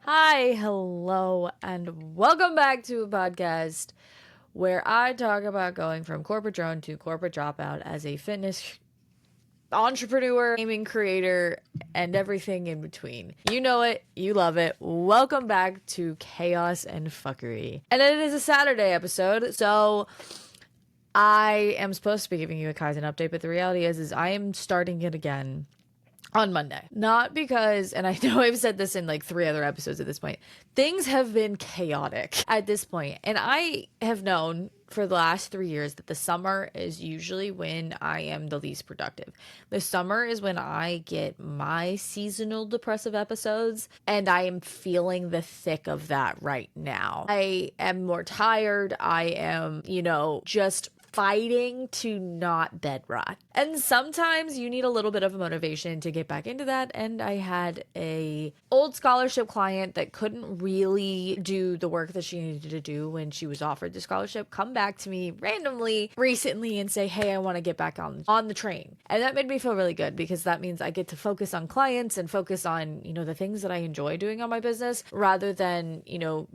Hi, hello, and welcome back to a podcast where I talk about going from corporate drone to corporate dropout as a fitness entrepreneur, gaming creator, and everything in between. You know it, you love it. Welcome back to Chaos and Fuckery. And it is a Saturday episode, so I am supposed to be giving you a Kaizen update, but the reality is I am starting it again on Monday. Not because, and I know I've said this in like 3 other episodes at this point, things have been chaotic at this point. And I have known for the last 3 years that the summer is usually when I am the least productive. The summer is when I get my seasonal depressive episodes, and I am feeling the thick of that right now. I am more tired. I am, just fighting to not bed rot. And sometimes you need a little bit of a motivation to get back into that. And I had a old scholarship client that couldn't really do the work that she needed to do when she was offered the scholarship come back to me randomly recently and say, hey, I want to get back on the train. And that made me feel really good because that means I get to focus on clients and focus on, the things that I enjoy doing on my business rather than,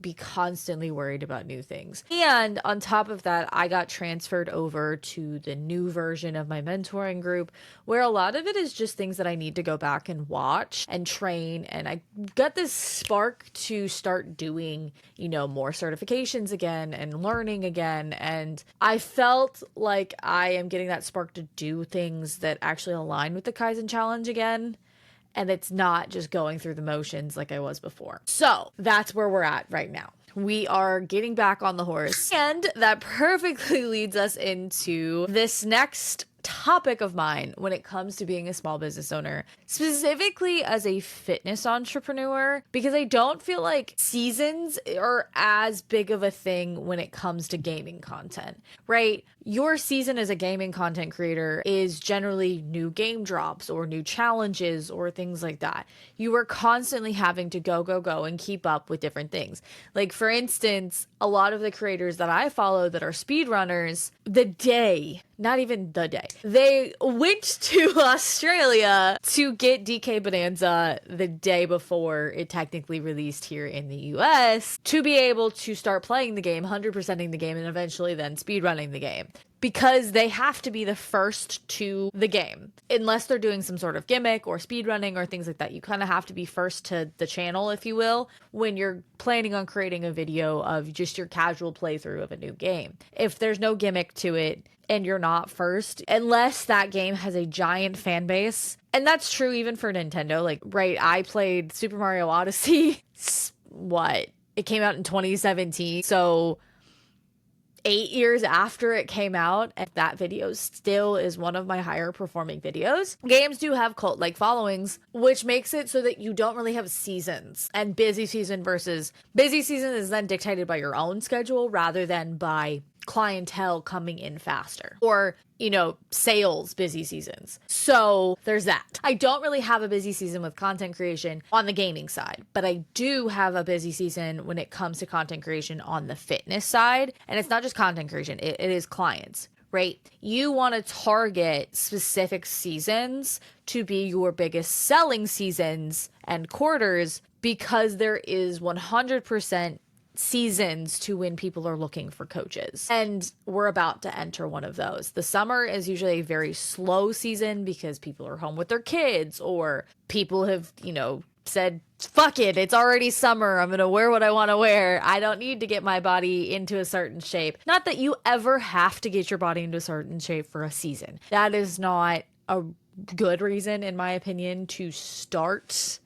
be constantly worried about new things. And on top of that, I got transferred over to the new version of my mentoring group where a lot of it is just things that I need to go back and watch and train. And I got this spark to start doing, more certifications again and learning again. And I felt like I am getting that spark to do things that actually align with the Kaizen challenge again. And it's not just going through the motions like I was before. So that's where we're at right now. We are getting back on the horse. And that perfectly leads us into this next topic of mine when it comes to being a small business owner, specifically as a fitness entrepreneur, because I don't feel like seasons are as big of a thing when it comes to gaming content, right? Your season as a gaming content creator is generally new game drops or new challenges or things like that. You are constantly having to go and keep up with different things. Like, for instance, a lot of the creators that I follow that are speedrunners, not even the day, they went to Australia to get DK Bonanza the day before it technically released here in the US to be able to start playing the game, 100%ing the game, and eventually then speedrunning the game. Because they have to be the first to the game. Unless they're doing some sort of gimmick or speedrunning or things like that. You kind of have to be first to the channel, if you will, when you're planning on creating a video of just your casual playthrough of a new game. If there's no gimmick to it and you're not first, unless that game has a giant fan base, and that's true even for Nintendo. Like, right, I played Super Mario Odyssey, it came out in 2017, so 8 years after it came out, and that video still is one of my higher performing videos. Games do have cult-like followings, which makes it so that you don't really have seasons. And busy season is then dictated by your own schedule rather than by clientele coming in faster or sales busy seasons. So there's that. I don't really have a busy season with content creation on the gaming side, but I do have a busy season when it comes to content creation on the fitness side. And it's not just content creation, it is clients, right? You want to target specific seasons to be your biggest selling seasons and quarters because there is 100% seasons to when people are looking for coaches. And we're about to enter one of those. The summer is usually a very slow season because people are home with their kids or people have, said, fuck it, it's already summer. I'm going to wear what I want to wear. I don't need to get my body into a certain shape. Not that you ever have to get your body into a certain shape for a season. That is not a good reason, in my opinion, to start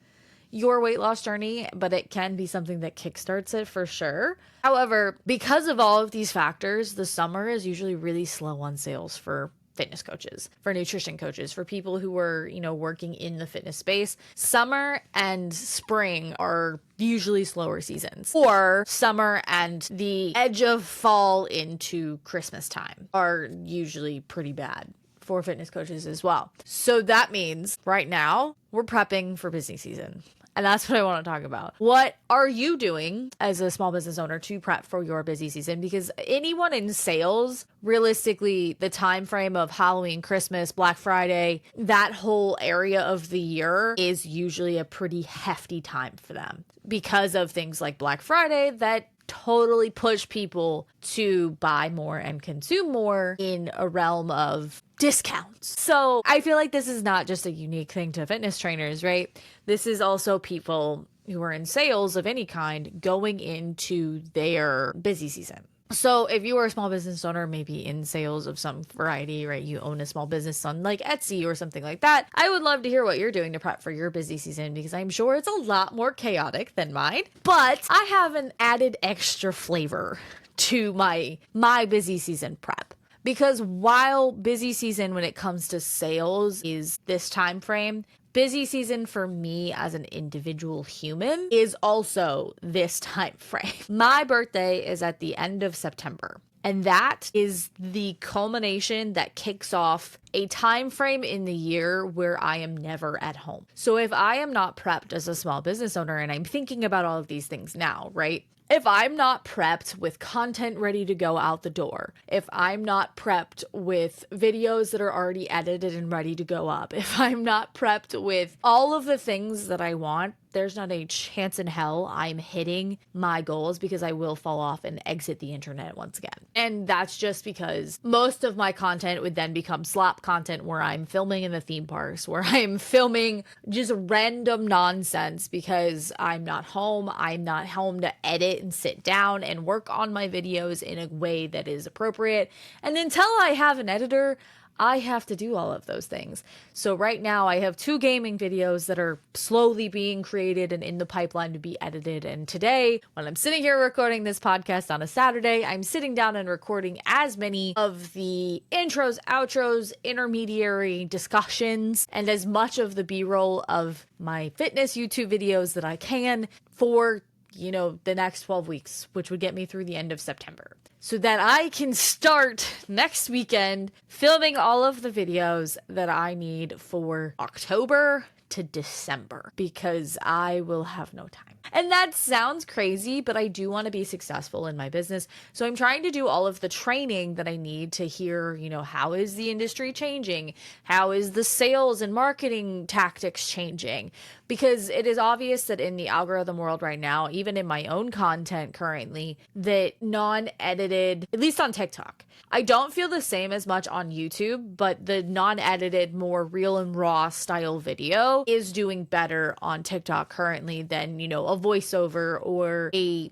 your weight loss journey, but it can be something that kickstarts it for sure. However, because of all of these factors, the summer is usually really slow on sales for fitness coaches, for nutrition coaches, for people who are, working in the fitness space. Summer and spring are usually slower seasons. Or summer and the edge of fall into Christmas time are usually pretty bad for fitness coaches as well. So that means right now we're prepping for busy season. And that's what I want to talk about. What are you doing as a small business owner to prep for your busy season? Because anyone in sales, realistically, the time frame of Halloween, Christmas, Black Friday, that whole area of the year is usually a pretty hefty time for them because of things like Black Friday that totally push people to buy more and consume more in a realm of discounts. So I feel like this is not just a unique thing to fitness trainers, right? This is also people who are in sales of any kind going into their busy season. So if you are a small business owner, maybe in sales of some variety, right? You own a small business on like Etsy or something like that. I would love to hear what you're doing to prep for your busy season because I'm sure it's a lot more chaotic than mine. But I have an added extra flavor to my busy season prep. Because while busy season when it comes to sales is this time frame, busy season for me as an individual human is also this time frame. My birthday is at the end of September. And that is the culmination that kicks off a time frame in the year where I am never at home. So if I am not prepped as a small business owner, and I'm thinking about all of these things now, right? If I'm not prepped with content ready to go out the door, if I'm not prepped with videos that are already edited and ready to go up, if I'm not prepped with all of the things that I want, there's not a chance in hell I'm hitting my goals because I will fall off and exit the internet once again. And that's just because most of my content would then become slop content where I'm filming in the theme parks, where I'm filming just random nonsense because I'm not home. I'm not home to edit and sit down and work on my videos in a way that is appropriate. And until I have an editor, I have to do all of those things. So right now I have 2 gaming videos that are slowly being created and in the pipeline to be edited. And today, when I'm sitting here recording this podcast on a Saturday, I'm sitting down and recording as many of the intros, outros, intermediary discussions, and as much of the B-roll of my fitness YouTube videos that I can for the next 12 weeks, which would get me through the end of September. So that I can start next weekend filming all of the videos that I need for October to December because I will have no time. And that sounds crazy, but I do want to be successful in my business. So I'm trying to do all of the training that I need to hear, how is the industry changing? How is the sales and marketing tactics changing? Because it is obvious that in the algorithm world right now, even in my own content currently, that non-edited, at least on TikTok, I don't feel the same as much on YouTube, but the non-edited, more real and raw style video is doing better on TikTok currently than, a voiceover or a,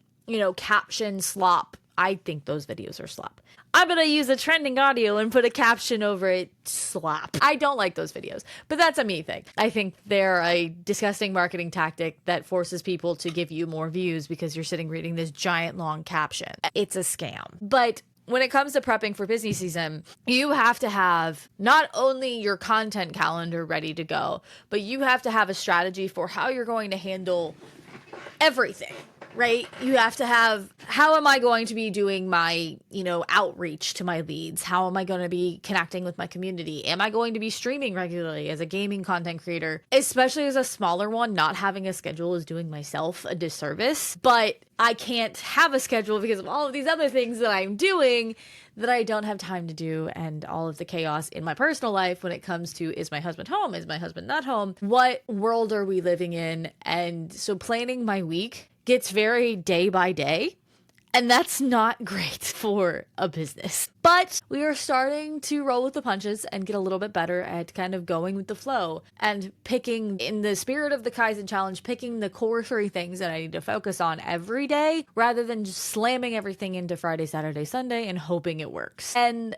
caption slop. I think those videos are slop. I'm going to use a trending audio and put a caption over it. Slap. I don't like those videos, but that's a me thing. I think they're a disgusting marketing tactic that forces people to give you more views because you're sitting reading this giant long caption. It's a scam. But when it comes to prepping for busy season, you have to have not only your content calendar ready to go, but you have to have a strategy for how you're going to handle everything, right? You have to have, how am I going to be doing my, outreach to my leads? How am I going to be connecting with my community? Am I going to be streaming regularly as a gaming content creator? Especially as a smaller one, not having a schedule is doing myself a disservice, but I can't have a schedule because of all of these other things that I'm doing that I don't have time to do, and all of the chaos in my personal life when it comes to, is my husband home? Is my husband not home? What world are we living in? And so planning my week gets very day by day, and that's not great for a business. But we are starting to roll with the punches and get a little bit better at kind of going with the flow and picking, in the spirit of the Kaizen challenge, picking the core 3 things that I need to focus on every day rather than just slamming everything into Friday, Saturday, Sunday and hoping it works. And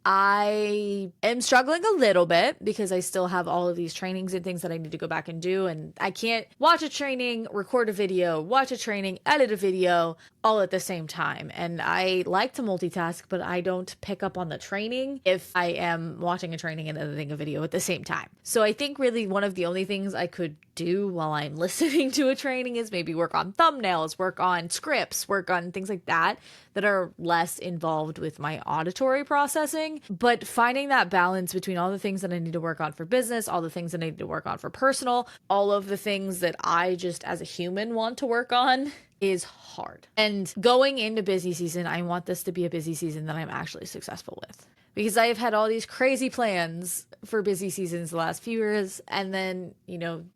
I am struggling a little bit because I still have all of these trainings and things that I need to go back and do. And I can't watch a training, record a video, watch a training, edit a video, all at the same time. And I like to multitask, but I don't pick up on the training if I am watching a training and editing a video at the same time. So I think really one of the only things I could do while I'm listening to a training is maybe work on thumbnails, work on scripts, work on things like that are less involved with my auditory processing. But finding that balance between all the things that I need to work on for business, all the things that I need to work on for personal, all of the things that I just as a human want to work on is hard. And going into busy season, I want this to be a busy season that I'm actually successful with. Because I have had all these crazy plans for busy seasons the last few years, and then,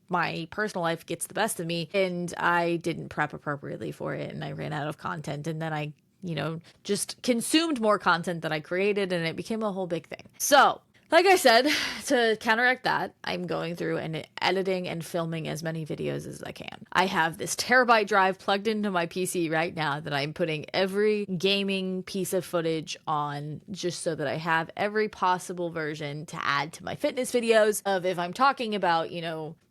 my personal life gets the best of me, and I didn't prep appropriately for it, and I ran out of content, and then I just consumed more content than I created, and it became a whole big thing. So, like I said, to counteract that, I'm going through and editing and filming as many videos as I can. I have this terabyte drive plugged into my PC right now that I'm putting every gaming piece of footage on, just so that I have every possible version to add to my fitness videos of if I'm talking about,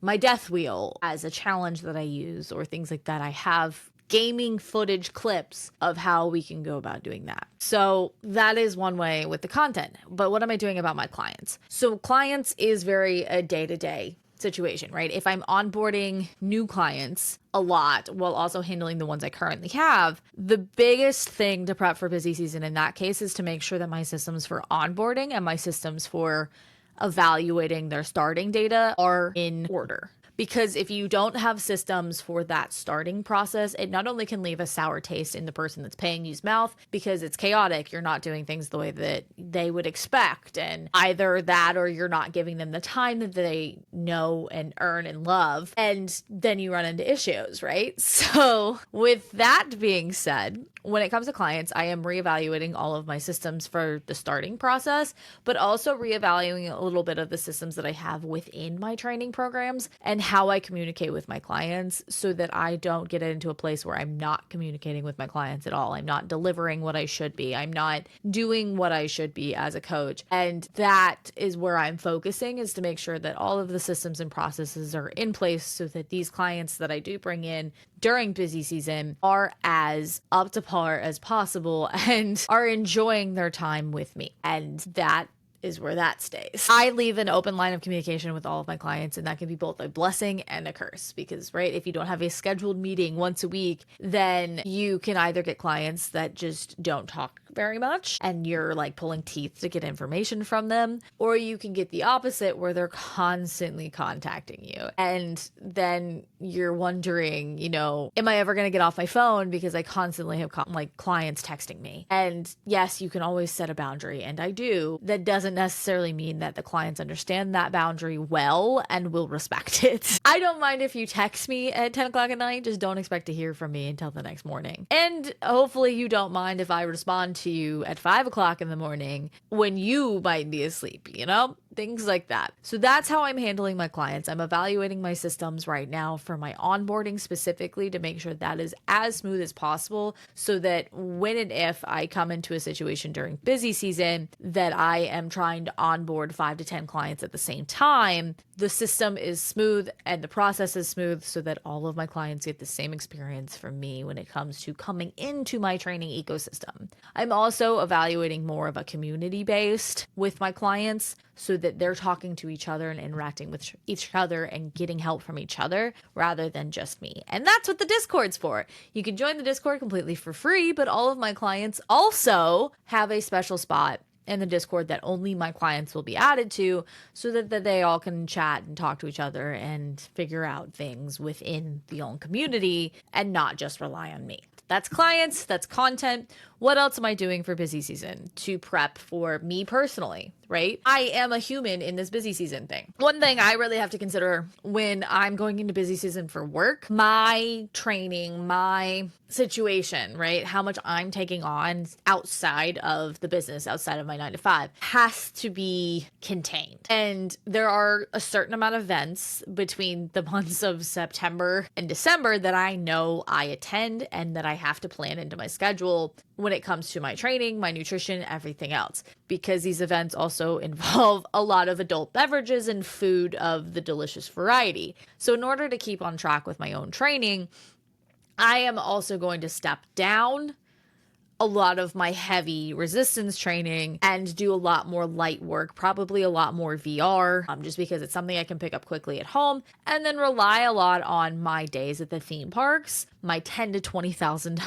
my death wheel as a challenge that I use or things like that. I have gaming footage clips of how we can go about doing that. So that is one way with the content. But what am I doing about my clients? So clients is very a day-to-day situation, right? If I'm onboarding new clients a lot while also handling the ones I currently have, the biggest thing to prep for busy season in that case is to make sure that my systems for onboarding and my systems for evaluating their starting data are in order. Because if you don't have systems for that starting process, it not only can leave a sour taste in the person that's paying you's mouth because it's chaotic, you're not doing things the way that they would expect, and either that or you're not giving them the time that they know and earn and love, and then you run into issues, right? So with that being said, when it comes to clients, I am reevaluating all of my systems for the starting process, but also reevaluating a little bit of the systems that I have within my training programs and how I communicate with my clients so that I don't get into a place where I'm not communicating with my clients at all. I'm not delivering what I should be. I'm not doing what I should be as a coach. And that is where I'm focusing, is to make sure that all of the systems and processes are in place so that these clients that I do bring in during busy season are as up to par as possible and are enjoying their time with me. And that is where that stays. I leave an open line of communication with all of my clients, and that can be both a blessing and a curse because, right, if you don't have a scheduled meeting once a week, then you can either get clients that just don't talk very much and you're like pulling teeth to get information from them, or you can get the opposite where they're constantly contacting you. And then you're wondering, am I ever going to get off my phone because I constantly have clients texting me? And yes, you can always set a boundary, and I do. That doesn't necessarily mean that the clients understand that boundary well and will respect it. I don't mind if you text me at 10 o'clock at night, just don't expect to hear from me until the next morning. And hopefully you don't mind if I respond to you at 5 o'clock in the morning when you might be asleep, things like that. So that's how I'm handling my clients. I'm evaluating my systems right now for my onboarding specifically to make sure that is as smooth as possible so that when and if I come into a situation during busy season that I am trying to onboard 5 to 10 clients at the same time, the system is smooth and the process is smooth so that all of my clients get the same experience from me when it comes to coming into my training ecosystem. I'm also evaluating more of a community based with my clients so that they're talking to each other and interacting with each other and getting help from each other rather than just me. And that's what the Discord's for. You can join the Discord completely for free, but all of my clients also have a special spot in the Discord that only my clients will be added to so that they all can chat and talk to each other and figure out things within the own community and not just rely on me. That's clients, that's content. What else am I doing for busy season to prep for me personally, right? I am a human in this busy season thing. One thing I really have to consider when I'm going into busy season for work, my training, my situation, right? How much I'm taking on outside of the business, outside of my 9 to 5, has to be contained. And there are a certain amount of events between the months of September and December that I know I attend and that I have to plan into my schedule when it comes to my training, my nutrition, everything else, because these events also involve a lot of adult beverages and food of the delicious variety. So in order to keep on track with my own training, I am also going to step down a lot of my heavy resistance training and do a lot more light work, probably a lot more VR, just because it's something I can pick up quickly at home, and then rely a lot on my days at the theme parks, my 10 to 20,000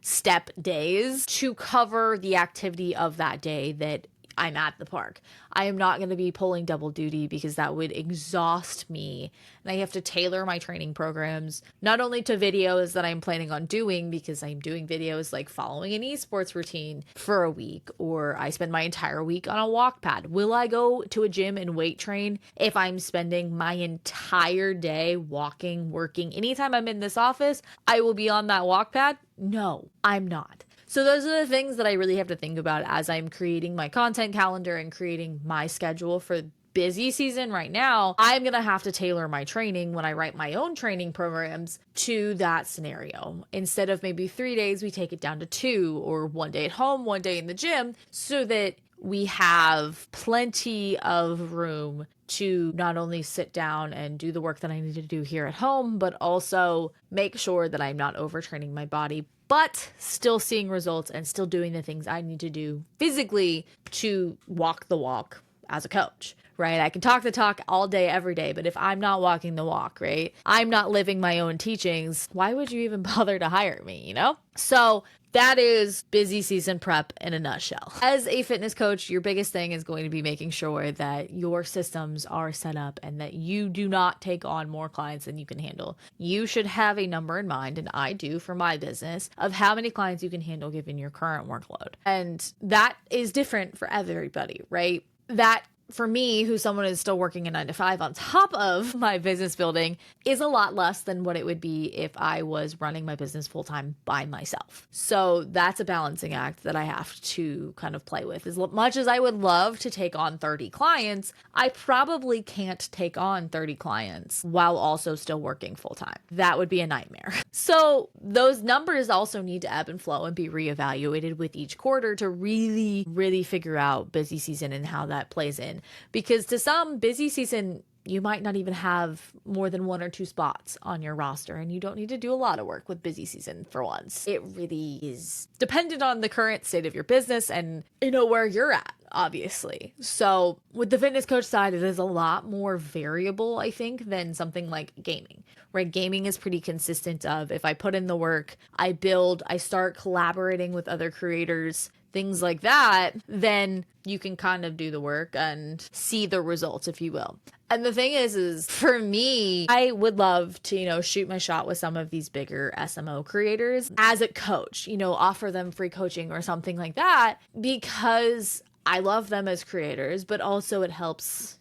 step days, to cover the activity of that day that I'm at the park. I am not going to be pulling double duty because that would exhaust me. And I have to tailor my training programs, not only to videos that I'm planning on doing, because I'm doing videos like following an esports routine for a week, or I spend my entire week on a walk pad. Will I go to a gym and weight train if I'm spending my entire day walking, working? Anytime I'm in this office, I will be on that walk pad? No, I'm not. So those are the things that I really have to think about as I'm creating my content calendar and creating my schedule for busy season right now. I'm going to have to tailor my training when I write my own training programs to that scenario. Instead of maybe 3 days, we take it down to 2, or 1 day at home, 1 day in the gym, so that we have plenty of room to not only sit down and do the work that I need to do here at home, but also make sure that I'm not overtraining my body, but still seeing results and still doing the things I need to do physically to walk the walk as a coach, right? I can talk the talk all day, every day, but if I'm not walking the walk, right? I'm not living my own teachings. Why would you even bother to hire me, you know? So that is busy season prep in a nutshell. As a fitness coach, your biggest thing is going to be making sure that your systems are set up and that you do not take on more clients than you can handle. You should have a number in mind, and I do for my business, of how many clients you can handle given your current workload. And that is different for everybody, right? That, for me, who's someone who's still working a 9 to 5 on top of my business building, is a lot less than what it would be if I was running my business full time by myself. So that's a balancing act that I have to kind of play with. As much as I would love to take on 30 clients, I probably can't take on 30 clients while also still working full time. That would be a nightmare. So those numbers also need to ebb and flow and be reevaluated with each quarter to really, really figure out busy season and how that plays in. Because to some, busy season, you might not even have more than 1 or 2 spots on your roster, and you don't need to do a lot of work with busy season for once. It really is dependent on the current state of your business and, where you're at, obviously. So with the fitness coach side, it is a lot more variable, I think, than something like gaming, right? Gaming is pretty consistent of, if I put in the work, I build, I start collaborating with other creators, things like that, then you can kind of do the work and see the results, if you will. And the thing is for me, I would love to, shoot my shot with some of these bigger SMO creators as a coach, offer them free coaching or something like that, because I love them as creators, but also it helps,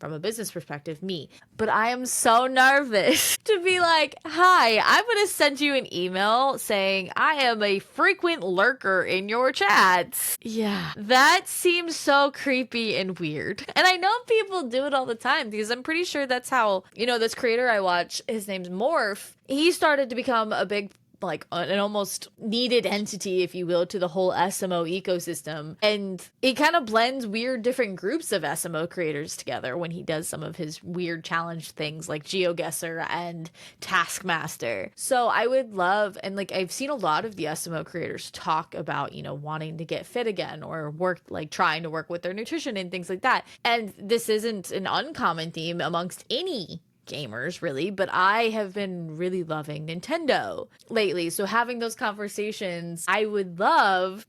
from a business perspective, me. But I am so nervous to be like, hi, I'm going to send you an email saying I am a frequent lurker in your chats. Yeah, that seems so creepy and weird. And I know people do it all the time, because I'm pretty sure that's how, this creator I watch, his name's Morph, he started to become a big, like, an almost needed entity, if you will, to the whole SMO ecosystem. And it kind of blends weird different groups of SMO creators together when he does some of his weird challenge things like GeoGuessr and Taskmaster. So I would love, and like, I've seen a lot of the SMO creators talk about, wanting to get fit again, or work, like trying to work with their nutrition and things like that. And this isn't an uncommon theme amongst any gamers, really, but I have been really loving Nintendo lately. So having those conversations, I would love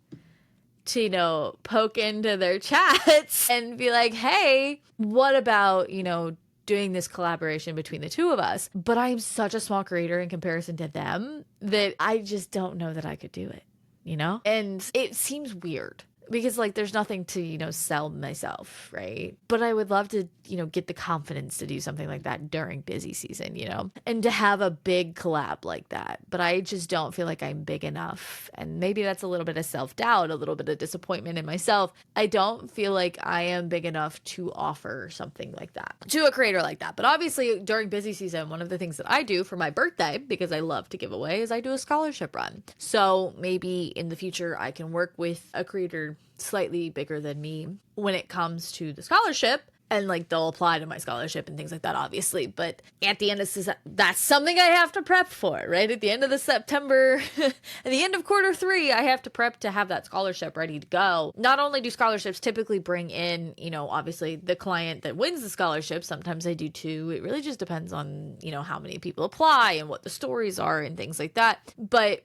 to, poke into their chats and be like, hey, what about, doing this collaboration between the two of us? But I'm such a small creator in comparison to them that I just don't know that I could do it, And it seems weird, because like there's nothing to, sell myself, right? But I would love to, get the confidence to do something like that during busy season, and to have a big collab like that. But I just don't feel like I'm big enough. And maybe that's a little bit of self-doubt, a little bit of disappointment in myself. I don't feel like I am big enough to offer something like that to a creator like that. But obviously during busy season, one of the things that I do for my birthday, because I love to give away, is I do a scholarship run. So maybe in the future I can work with a creator slightly bigger than me when it comes to the scholarship, And like they'll apply to my scholarship and things like that, obviously. But at the end of that's something I have to prep for, right? At the end of the September, at the end of quarter 3, I have to prep to have that scholarship ready to go. Not only do scholarships typically bring in, obviously the client that wins the scholarship, sometimes I do too. It really just depends on, how many people apply and what the stories are and things like that. But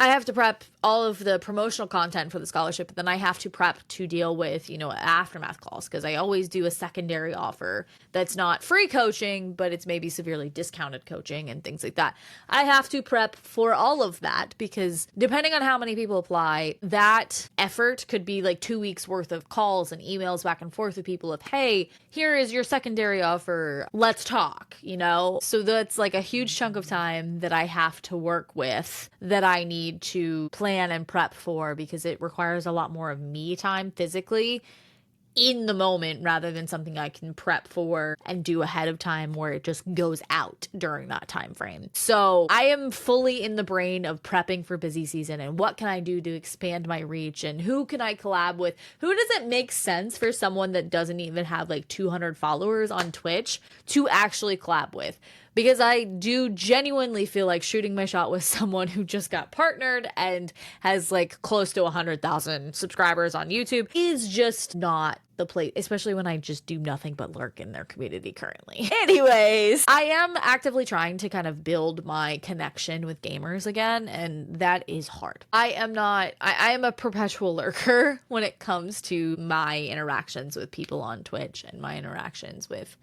I have to prep all of the promotional content for the scholarship, but then I have to prep to deal with, aftermath calls, because I always do a secondary offer that's not free coaching, but it's maybe severely discounted coaching and things like that. I have to prep for all of that because depending on how many people apply, that effort could be like 2 weeks worth of calls and emails back and forth with people of, hey, here is your secondary offer. Let's talk, So that's like a huge chunk of time that I have to work with that I need to plan and prep for because it requires a lot more of me time physically in the moment rather than something I can prep for and do ahead of time where it just goes out during that time frame. So I am fully in the brain of prepping for busy season and what can I do to expand my reach and who can I collab with? Who does it make sense for someone that doesn't even have like 200 followers on Twitch to actually collab with? Because I do genuinely feel like shooting my shot with someone who just got partnered and has like close to 100,000 subscribers on YouTube is just not the place, especially when I just do nothing but lurk in their community currently. Anyways, I am actively trying to kind of build my connection with gamers again, and that is hard. I am a perpetual lurker when it comes to my interactions with people on Twitch and my interactions with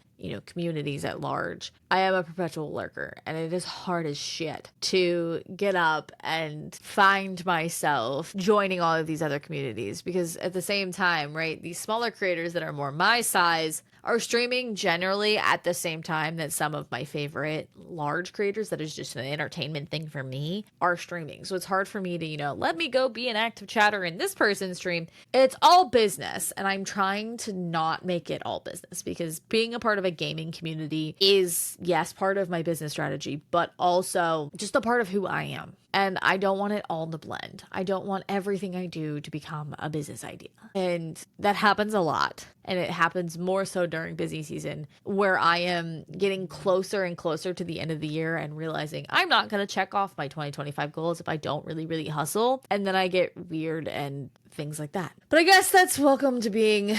communities at large. I am a perpetual lurker and it is hard as shit to get up and find myself joining all of these other communities because at the same time, right, these smaller creators that are more my size are streaming generally at the same time that some of my favorite large creators that is just an entertainment thing for me are streaming. So it's hard for me to, let me go be an active chatter in this person's stream. It's all business and I'm trying to not make it all business because being a part of a gaming community is, yes, part of my business strategy, but also just a part of who I am. And I don't want it all to blend. I don't want everything I do to become a business idea. And that happens a lot. And it happens more so during busy season where I am getting closer and closer to the end of the year and realizing I'm not going to check off my 2025 goals if I don't really, really hustle. And then I get weird and things like that. But I guess that's welcome to being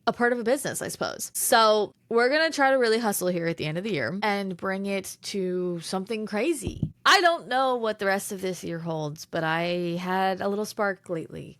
a part of a business, I suppose. So we're going to try to really hustle here at the end of the year and bring it to something crazy. I don't know what the rest of this year holds, but I had a little spark lately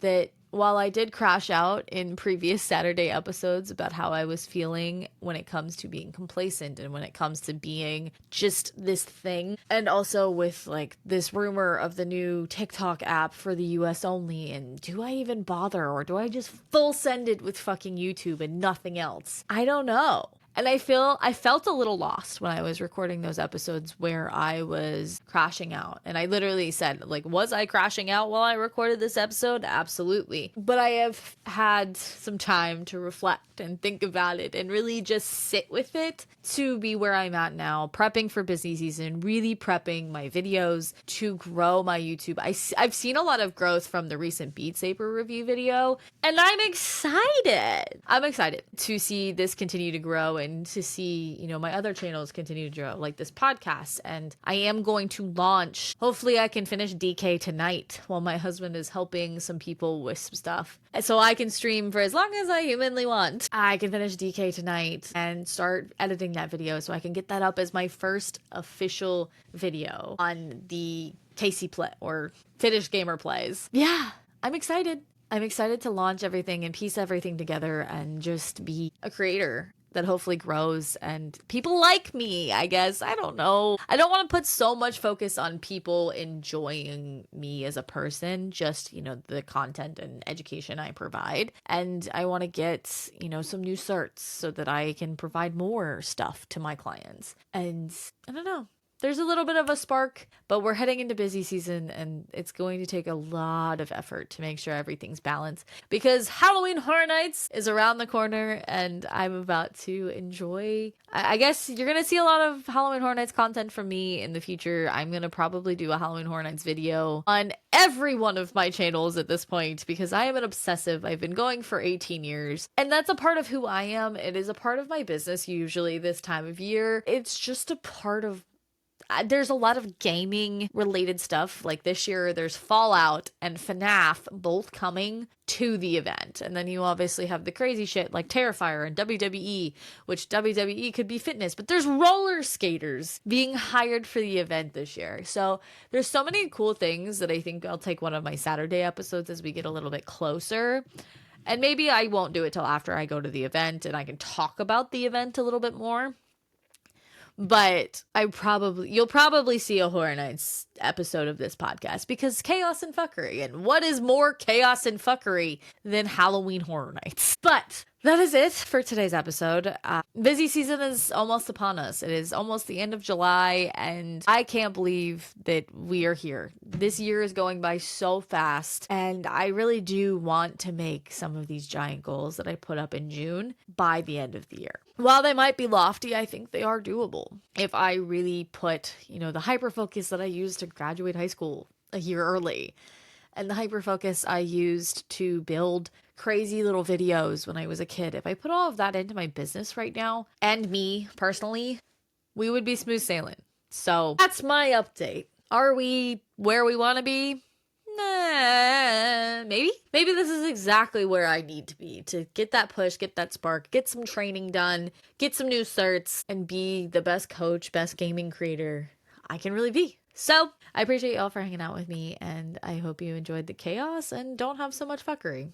that while I did crash out in previous Saturday episodes about how I was feeling when it comes to being complacent and when it comes to being just this thing, and also with like this rumor of the new TikTok app for the US only, and do I even bother or do I just full send it with fucking YouTube and nothing else? I don't know. And I felt a little lost when I was recording those episodes where I was crashing out. And I literally said, like, was I crashing out while I recorded this episode? Absolutely. But I have had some time to reflect and think about it and really just sit with it to be where I'm at now, prepping for busy season, really prepping my videos to grow my YouTube. I've seen a lot of growth from the recent Beat Saber review video, and I'm excited. I'm excited to see this continue to grow and to see, my other channels continue to grow, like this podcast. And I am going to launch, hopefully I can finish DK tonight while my husband is helping some people with some stuff. So I can stream for as long as I humanly want. I can finish DK tonight and start editing that video so I can get that up as my first official video on the Casey Play or Finished Gamer Plays. Yeah, I'm excited. I'm excited to launch everything and piece everything together and just be a creator that hopefully grows and people like me, I guess. I don't know. I don't want to put so much focus on people enjoying me as a person, just, the content and education I provide. And I want to get, some new certs so that I can provide more stuff to my clients. And I don't know. There's a little bit of a spark, but we're heading into busy season and it's going to take a lot of effort to make sure everything's balanced because Halloween Horror Nights is around the corner and I'm about to enjoy. I guess you're going to see a lot of Halloween Horror Nights content from me in the future. I'm going to probably do a Halloween Horror Nights video on every one of my channels at this point because I am an obsessive. I've been going for 18 years, and that's a part of who I am. It is a part of my business usually this time of year. It's just a part of there's a lot of gaming related stuff. Like this year, there's Fallout and FNAF both coming to the event. And then you obviously have the crazy shit like Terrifier and WWE, which WWE could be fitness, but there's roller skaters being hired for the event this year. So there's so many cool things that I think I'll take one of my Saturday episodes as we get a little bit closer. And maybe I won't do it till after I go to the event and I can talk about the event a little bit more. But you'll probably see a Horror Nights episode of this podcast because chaos and fuckery. And what is more chaos and fuckery than Halloween Horror Nights? But that is it for today's episode. Busy season is almost upon us. It is almost the end of July, and I can't believe that we are here. This year is going by so fast, and I really do want to make some of these giant goals that I put up in June by the end of the year. While they might be lofty, I think they are doable. If I really put, the hyper focus that I used to graduate high school a year early, and the hyper focus I used to build crazy little videos when I was a kid, if I put all of that into my business right now, and me personally, we would be smooth sailing. So that's my update. Are we where we want to be? Nah, maybe this is exactly where I need to be to get that push, get that spark, get some training done, get some new certs, and be the best coach, best gaming creator I can really be. So I appreciate y'all for hanging out with me, and I hope you enjoyed the chaos and don't have so much fuckery.